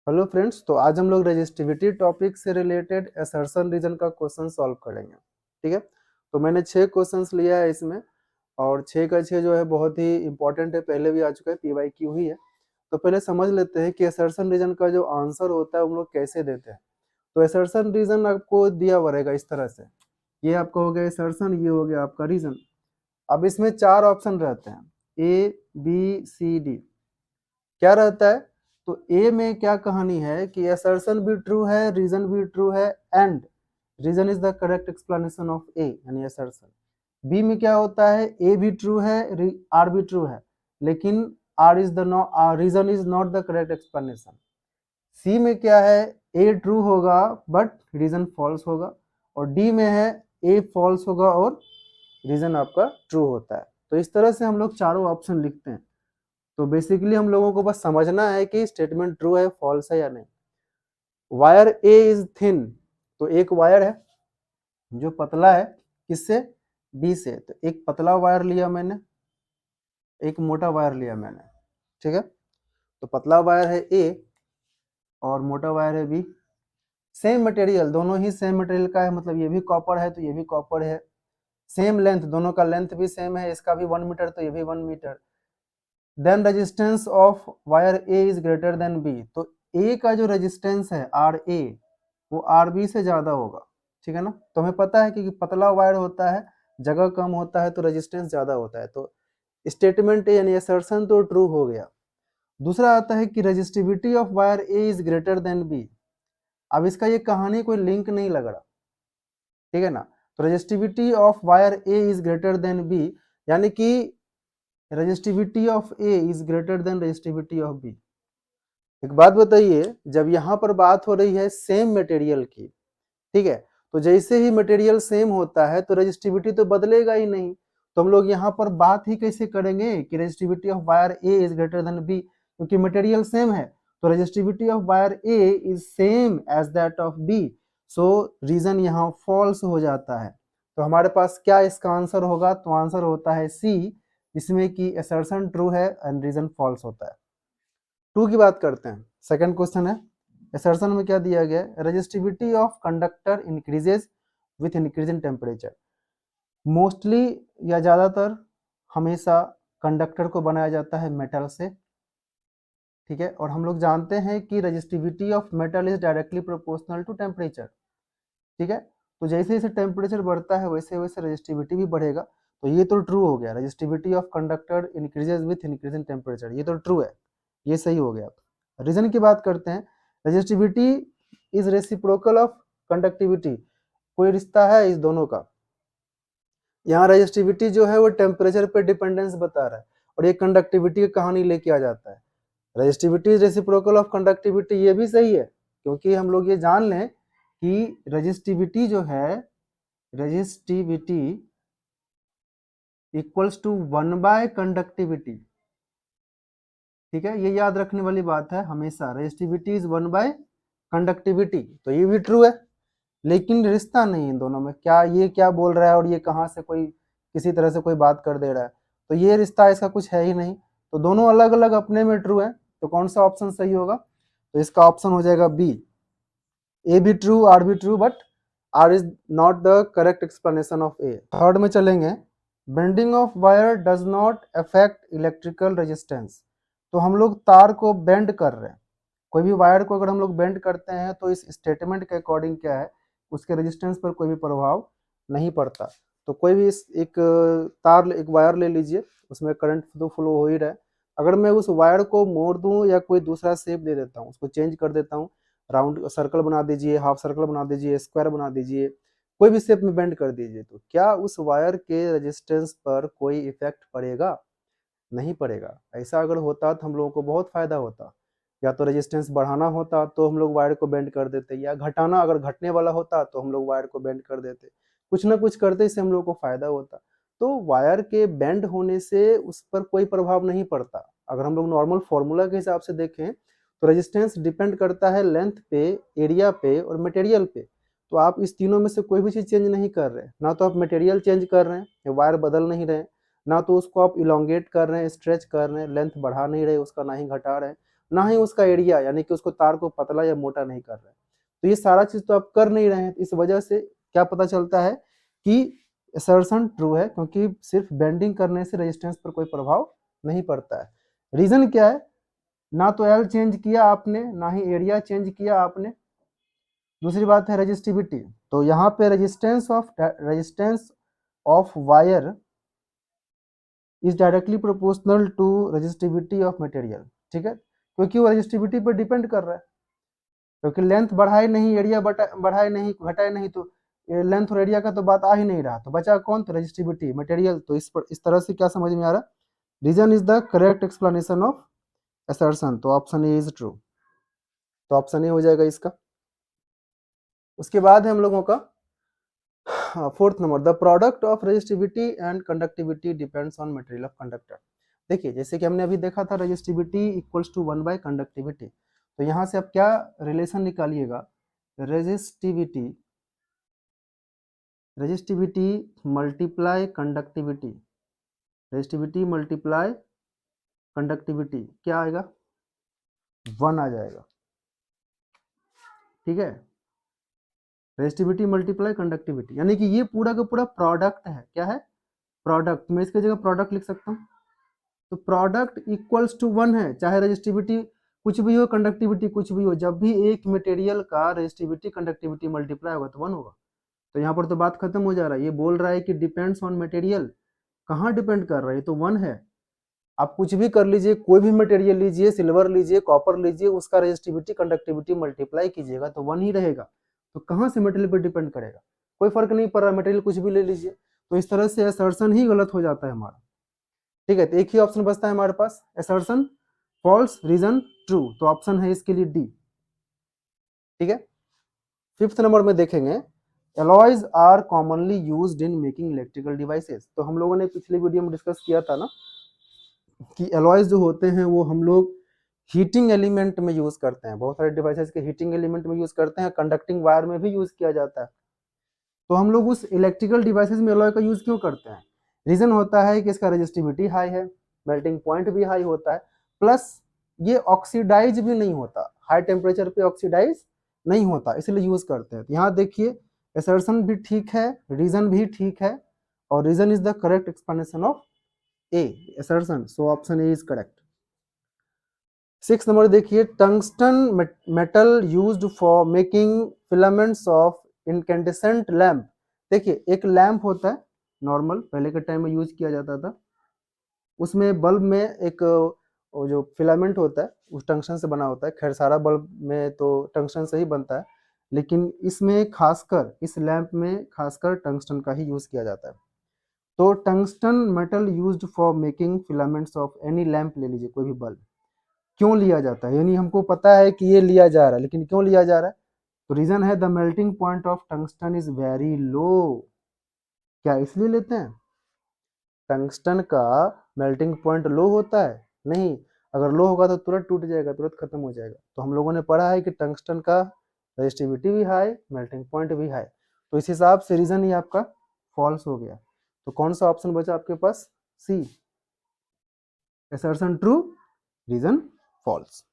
Hello friends, तो आज हम लोग रेजिस्टिविटी टॉपिक से रिलेटेड असर्शन रीजन का क्वेश्चन सॉल्व करेंगे। ठीक है, तो मैंने 6 क्वेश्चंस लिया है इसमें और 6 का 6 जो है बहुत ही इंपॉर्टेंट है, पहले भी आ चुका है, पीवाईक्यू ही है। तो पहले समझ लेते हैं कि असर्शन रीजन का जो आंसर होता है हम लोग कैसे देते हैं। तो असर्शन रीजन आपको दिया हुआ रहेगा इस तरह से, ये आपका हो गया असर्शन, ये हो गया आपका रीजन। अब इसमें 4 ऑप्शन रहते हैं, ए बी सी डी। क्या रहता है, तो ए में क्या कहानी है कि असर्शन भी ट्रू है, रीजन भी ट्रू है, and reason is the correct explanation of a यानी असर्शन। बी में क्या होता है, ए भी ट्रू है, आर भी ट्रू है, लेकिन r is the reason is not the correct explanation. C में क्या है, ए ट्रू होगा बट रीजन फॉल्स होगा, और डी में है ए फॉल्स होगा और रीजन आपका ट्रू होता है। तो इस तरह से हम लोग चारों ऑप्शन लिखते हैं। तो बेसिकली हम लोगों को बस समझना है कि स्टेटमेंट ट्रू है, फॉल्स है या नहीं। वायर ए इज थिन, तो एक वायर है जो पतला है, किससे, बी से। तो एक पतला वायर लिया मैंने, एक मोटा वायर लिया मैंने। ठीक है, तो पतला वायर है ए और मोटा वायर है बी। सेम मटेरियल, दोनों ही सेम मटेरियल का है, मतलब ये भी कॉपर है तो ये भी कॉपर है। सेम लेंथ, दोनों का लेंथ भी सेम है, इसका भी 1 मीटर तो ये भी 1 metre. Then resistance of wire A is greater than B, तो ए का जो रेजिस्टेंस है आर ए वो आर बी से ज़्यादा होगा। ठीक है ना, तो हमें पता है कि पतला वायर होता है, जगह कम होता है तो रेजिस्टेंस ज़्यादा होता है। तो स्टेटमेंट ए यानी असर्शन तो ट्रू हो गया। दूसरा आता है कि resistivity of wire A is greater than B. अब इसका ये कहानी कोई लिंक नहीं लग रहा, ठीक है ना। तो resistivity of wire A is greater than B, यानी कि resistivity of A is greater than resistivity of B. एक बात बताइए, जब यहाँ पर बात हो रही है सेम मटेरियल की, ठीक है, तो जैसे ही मटेरियल सेम होता है तो रेजिस्टिविटी तो बदलेगा ही नहीं। तो हम लोग यहाँ पर बात ही कैसे करेंगे कि resistivity of wire A is greater than B, क्योंकि मटेरियल सेम है। तो resistivity of wire A is same as that of B, so reason यहाँ फॉल्स हो जाता है। तो हमारे पास क्या इसका आंसर होगा, तो आंसर होता है सी, जिसमें कि असर्शन ट्रू है एंड रीजन फॉल्स होता है। 2 की बात करते हैं, सेकंड क्वेश्चन है। असर्शन में क्या दिया गया है, resistivity of conductor increases with increase in temperature. Mostly या ज़्यादातर हमेशा कंडक्टर को बनाया जाता है मेटल से, ठीक है, और हम लोग जानते हैं कि resistivity of metal is directly proportional to temperature. ठीक है, तो जैसे जैसे टेम्परेचर बढ़ता है वैसे वैसे रेजिस्टिविटी भी बढ़ेगा। तो ये तो ट्रू हो गया, resistivity of conductor increases with increase in temperature, ये तो ट्रू है, ये सही हो गया। रीजन की बात करते हैं, resistivity is reciprocal of conductivity. कोई रिश्ता है इस दोनों का, यहाँ रेजिस्टिविटी जो है वो टेम्परेचर पे डिपेंडेंस बता रहा है और ये कंडक्टिविटी की कहानी लेके आ जाता है। Resistivity is reciprocal of conductivity, ये भी सही है, क्योंकि हम लोग ये जान लें कि रेजिस्टिविटी जो है, resistivity equals to 1 by conductivity. ठीक है, ये याद रखने वाली बात है हमेशा, रेजिस्टिविटी इज 1 बाय कंडक्टिविटी। तो ये भी ट्रू है, लेकिन रिश्ता नहीं इन दोनों में, क्या ये क्या बोल रहा है और ये कहाँ से कोई किसी तरह से कोई बात कर दे रहा है, तो ये रिश्ता इसका कुछ है ही नहीं। तो दोनों अलग अलग अपने में ट्रू है, तो कौन सा ऑप्शन सही होगा, तो इसका ऑप्शन हो जाएगा बी, ए भी ट्रू आर भी true, but R is not the correct explanation of A. Third में चलेंगे, bending of wire does not affect electrical resistance. तो हम लोग तार को बेंड कर रहे हैं, कोई भी वायर को अगर हम लोग बेंड करते हैं तो इस स्टेटमेंट के अकॉर्डिंग क्या है, उसके रेजिस्टेंस पर कोई भी प्रभाव नहीं पड़ता। तो कोई भी एक तार, एक वायर ले लीजिए, उसमें करंट तो फ्लो हो ही रहा है, अगर मैं उस वायर को मोड़ दूं या कोई दूसरा शेप दे देता हूं, उसको चेंज कर देता हूं, राउंड सर्कल बना दीजिए, हाफ सर्कल बना दीजिए, स्क्वायर बना दीजिए, कोई भी शेप में बेंड कर दीजिए, तो क्या उस वायर के रेजिस्टेंस पर कोई इफेक्ट पड़ेगा, नहीं पड़ेगा। ऐसा अगर होता तो हम लोगों को बहुत फायदा होता, या तो रेजिस्टेंस बढ़ाना होता तो हम लोग वायर को बेंड कर देते, या घटाना अगर घटने वाला होता तो हम लोग वायर को बेंड कर देते, कुछ ना कुछ करते, इससे हम लोग को फायदा होता। तो वायर के बेंड होने से उस पर कोई प्रभाव नहीं पड़ता। अगर हम लोग नॉर्मल फॉर्मूला के हिसाब से देखें तो रेजिस्टेंस डिपेंड करता है लेंथ पे, एरिया पे और मटेरियल पे। तो आप इस तीनों में से कोई भी चीज चेंज नहीं कर रहे, ना तो आप मटेरियल चेंज कर रहे हैं, वायर बदल नहीं रहे, ना तो उसको आप इलोंगेट कर रहे हैं, स्ट्रेच कर रहे हैं, लेंथ बढ़ा नहीं रहे उसका, ना ही घटा रहे हैं, ना ही उसका एरिया, यानी कि उसको तार को पतला या मोटा नहीं कर रहे हैं। तो ये सारा चीज तो आप कर नहीं रहे हैं, इस वजह से क्या पता चलता है कि असर्शन ट्रू है, क्योंकि सिर्फ बेंडिंग करने से रेजिस्टेंस पर कोई प्रभाव नहीं पड़ता है। रीजन क्या है, ना तो एल चेंज किया आपने, ना ही एरिया चेंज किया आपने। दूसरी बात है रेजिस्टिविटी, तो यहाँ पे resistance of wire is directly proportional to resistivity of material, ठीक है, क्योंकि वो रेजिस्टिविटी पर डिपेंड कर रहा है, क्योंकि लेंथ बढ़ाए नहीं, एरिया बढ़ाए नहीं, घटाए नहीं, तो लेंथ और एरिया का तो बात आ ही नहीं रहा, तो बचा कौन, तो रेजिस्टिविटी मटेरियल। तो इस तरह से क्या समझ में आ रहा, reason is the correct explanation of assertion, तो ऑप्शन ए इज ट्रू, तो ऑप्शन ए हो जाएगा इसका। उसके बाद है हम लोगों का fourth number, the product of resistivity and conductivity depends on material of conductor. देखिए जैसे कि हमने अभी देखा था resistivity equals to 1 by conductivity, तो यहाँ से आप क्या रिलेशन निकालिएगा, resistivity multiply conductivity, resistivity multiply conductivity क्या आएगा, 1 आ जाएगा, ठीक है, रेजिस्टिविटी मल्टीप्लाई कंडक्टिविटी, यानी कि ये पूरा का पूरा प्रोडक्ट है, क्या है, प्रोडक्ट। मैं इसकी जगह प्रोडक्ट लिख सकता हूँ, तो प्रोडक्ट इक्वल्स टू 1 है, चाहे रेजिस्टिविटी कुछ भी हो, कंडक्टिविटी कुछ भी हो, जब भी एक मटेरियल का रेजिस्टिविटी कंडक्टिविटी मल्टीप्लाई होगा तो 1 होगा। तो यहाँ पर तो बात खत्म हो जा रहा है, ये बोल रहा है कि डिपेंड्स ऑन मटेरियल, कहाँ डिपेंड कर रहा है, तो 1 है। आप कुछ भी कर लीजिए, कोई भी मटेरियल लीजिए, सिल्वर लीजिए, कॉपर लीजिए, उसका रेजिस्टिविटी कंडक्टिविटी मल्टीप्लाई कीजिएगा तो 1 ही रहेगा। तो कहाँ से मटेरियल पर डिपेंड करेगा, कोई फर्क नहीं पड़ रहा, मटेरियल कुछ भी ले लीजिए। तो इस तरह से असर्शन ही गलत हो जाता है हमारा, ठीक है। तो एक ही ऑप्शन बचता है हमारे पास, असर्शन फॉल्स, रीजन ट्रू, तो ऑप्शन है इसके लिए डी, ठीक है। फिफ्थ नंबर में देखेंगे, alloys are commonly used in making electrical devices. तो हम लोगों ने पिछले वीडियो में डिस्कस किया था ना कि एलॉयज जो होते हैं वो हम लोग हीटिंग एलिमेंट में यूज करते हैं, बहुत सारे डिवाइसेस के हीटिंग एलिमेंट में यूज करते हैं, कंडक्टिंग वायर में भी यूज किया जाता है। तो हम लोग उस इलेक्ट्रिकल डिवाइसेस में एलॉय का यूज क्यों करते हैं, रीजन होता है कि इसका रेजिस्टिविटी हाई है, मेल्टिंग पॉइंट भी हाई होता है, प्लस ये ऑक्सीडाइज भी नहीं होता, हाई टेम्परेचर पे ऑक्सीडाइज नहीं होता, इसलिए यूज करते हैं। तो यहाँ देखिए असर्शन भी ठीक है, रीजन भी ठीक है, और reason is the correct explanation of a, assertion, so option a is correct. 6 number देखिए, tungsten metal used for making filaments of incandescent lamp. देखिए एक लैंप होता है नॉर्मल, पहले के टाइम में यूज किया जाता था, उसमें बल्ब में एक वो जो फिलामेंट होता है उस टंगस्टन से बना होता है, खैर सारा बल्ब में तो टंगस्टन से ही बनता है, लेकिन इसमें खासकर इस लैंप में खासकर टंगस्टन का ही यूज किया जाता है। तो tungsten metal used for making filaments of any lamp, ले लीजिए कोई भी बल्ब, क्यों लिया जाता है, यानी हमको पता है कि ये लिया जा रहा है, लेकिन क्यों लिया जा रहा है, तो रीजन है the melting point of tungsten is very low. क्या इसलिए लेते हैं, टंगस्टन का मेल्टिंग पॉइंट लो होता है, नहीं, अगर लो होगा तो तुरंत टूट जाएगा, तुरंत खत्म हो जाएगा। तो हम लोगों ने पढ़ा है कि टंगस्टन का रेजिस्टिविटी भी हाई, मेल्टिंग पॉइंट भी हाई, तो इस हिसाब से रीजन ही आपका फॉल्स हो गया। तो कौन सा ऑप्शन बचा आपके पास, सी, असर्शन ट्रू, रीजन फॉल्स।